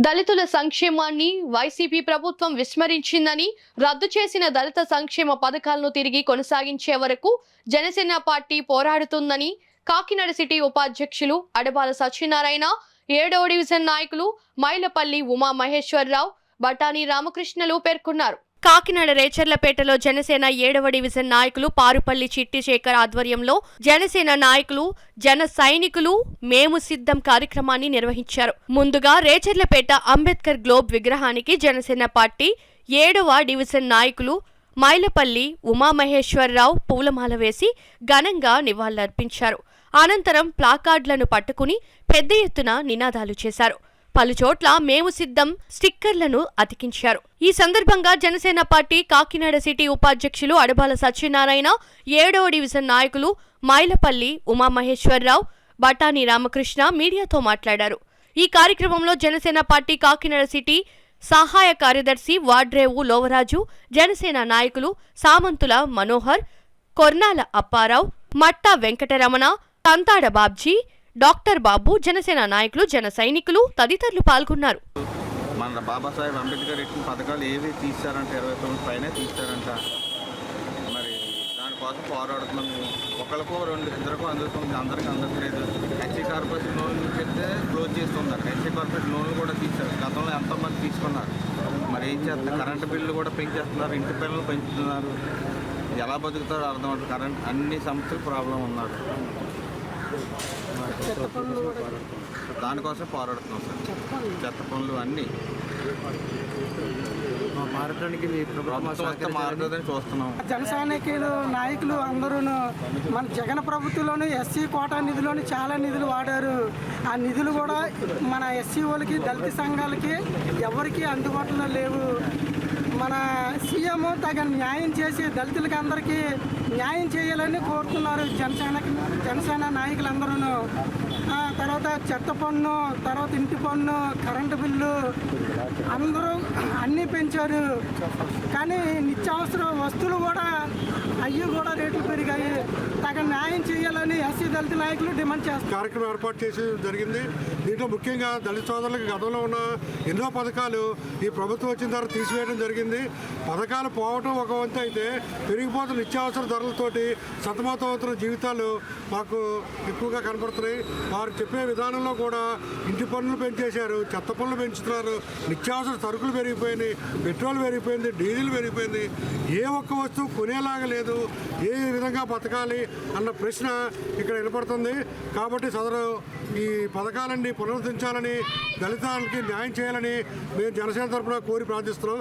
దళితుల సంక్షేమాన్ని వైసీపీ ప్రభుత్వం విస్మరించిందని, రద్దు చేసిన దళిత సంక్షేమ పథకాలను తిరిగి కొనసాగించే వరకు జనసేన పార్టీ పోరాడుతుందని కాకినాడ సిటీ ఉపాధ్యక్షులు అడబాల సత్యనారాయణ, 7వ డివిజన్ నాయకులు మైలపల్లి ఉమా మహేశ్వరరావు, బటాని రామకృష్ణలు పేర్కొన్నారు. కాకినాడ రేచర్లపేటలో జనసేన 7వ డివిజన్ నాయకులు పారుపల్లి చిట్టి శేఖర్ ఆధ్వర్యంలో జనసేన నాయకులు, జన సైనికులు మేము సిద్ధం కార్యక్రమాన్ని నిర్వహించారు. ముందుగా రేచర్లపేట అంబేద్కర్ గ్లోబ్ విగ్రహానికి జనసేన పార్టీ 7వ డివిజన్ నాయకులు మైలపల్లి ఉమామహేశ్వరరావు పూలమాల వేసి ఘనంగా నివాళులర్పించారు. అనంతరం ప్లాకార్డులను పట్టుకుని పెద్ద ఎత్తున నినాదాలు చేశారు. పలుచోట్ల మేము సిద్ధం స్టిక్కర్లను అతికించారు. ఈ సందర్భంగా జనసేన పార్టీ కాకినాడ సిటీ ఉపాధ్యక్షులు అడబాల సత్యనారాయణ, 7వ డివిజన్ నాయకులు మైలపల్లి ఉమామహేశ్వరరావు, బటాని రామకృష్ణ మీడియాతో మాట్లాడారు. ఈ కార్యక్రమంలో జనసేన పార్టీ కాకినాడ సిటీ సహాయ కార్యదర్శి వాడ్రేవు లోవరాజు, జనసేన నాయకులు సామంతుల మనోహర్, కొర్నాల అప్పారావు, మట్టా వెంకటరమణ, తంతాడ బాబ్జీ, డాక్టర్ బాబు, జనసేన నాయకులు, జన సైనికులు తదితరులు పాల్గొన్నారు. మన బాబాసాహెబ్ అంబేద్కర్ ఇచ్చిన పథకాలు ఏవి తీశారంట, 29 పైన తీశారంట. మరి దానికోసం పోరాడుతున్నాము. ఒకరికో ఇద్దరికో అందరికి అందట్లేదు. ఎస్సీ కార్పొరేషన్ లోన్లు చెప్తే క్లోజ్ చేస్తున్నారు. ఎస్సీ కార్పొరేషన్ లోన్లు కూడా తీశారు. గతంలో ఎంతోమంది తీసుకున్నారు. మరి ఏం చేస్తారు? కరెంటు బిల్లు కూడా పెంచేస్తున్నారు, ఇంటి పిల్లలు పెంచుతున్నారు. ఎలా బతుకుతారో అర్థమవుతుంది. కరెంట్ అన్ని సమస్యలు ప్రాబ్లం ఉన్నారు. దానికోసం పోరాడుతున్నాం సార్. చెత్త పనులు అన్నీ మారడానికి మారుతుందని చూస్తున్నాం. జన సైనికులు నాయకులు అందరూ మన జగన్ ప్రభుత్వంలోని ఎస్సీ కోటా నిధులోని చాలా నిధులు వాడారు. ఆ నిధులు కూడా మన ఎస్సీ వాళ్ళకి, దళిత సంఘాలకి ఎవరికి అందుబాటులో లేవు. మన సీఎం తగిన న్యాయం చేసి దళితులకి అందరికీ న్యాయం చేయాలని కోరుతున్నారు జనసేన నాయకులందరూ. తర్వాత చెత్త పన్ను, తర్వాత ఇంటి పన్ను, కరెంటు బిల్లు అందరూ అన్నీ పెంచారు. కానీ నిత్యావసర వస్తువులు కూడా అవి కూడా రేట్లు పెరిగాయి. తగిన న్యాయం చేయాలని ఎస్సీ దళిత నాయకులు డిమాండ్ చేస్తారు. కార్యక్రమం ఏర్పాటు చేసి జరిగింది. దీంట్లో ముఖ్యంగా దళిత సోదరులకు గతంలో ఉన్న ఎన్నో పథకాలు ఈ ప్రభుత్వం వచ్చిన తర్వాత తీసివేయడం జరిగింది. పథకాలు పోవటం ఒక వంతు అయితే, పెరిగిపోతున్న నిత్యావసర ధరలతోటి సతమతమవుతున్న జీవితాలు మాకు ఎక్కువగా కనపడుతున్నాయి. వారు చెప్పే విధానంలో కూడా ఇంటి పన్నులు పెంచేశారు, చెత్త పన్నులు పెంచుతున్నారు, నిత్యావసర సరుకులు పెరిగిపోయినాయి, పెట్రోల్ పెరిగిపోయింది, డీజిల్ పెరిగిపోయింది. ఏ ఒక్క వస్తువు కొనేలాగా లేదు. ఏ విధంగా బతకాలి అన్న ప్రశ్న ఇక్కడ వినపడుతుంది. కాబట్టి సదరు ఈ పథకాలన్నీ పునరుద్ధరించాలని, దళితానికి న్యాయం చేయాలని మేము జనసేన తరఫున కోరి ప్రార్థిస్తున్నాం.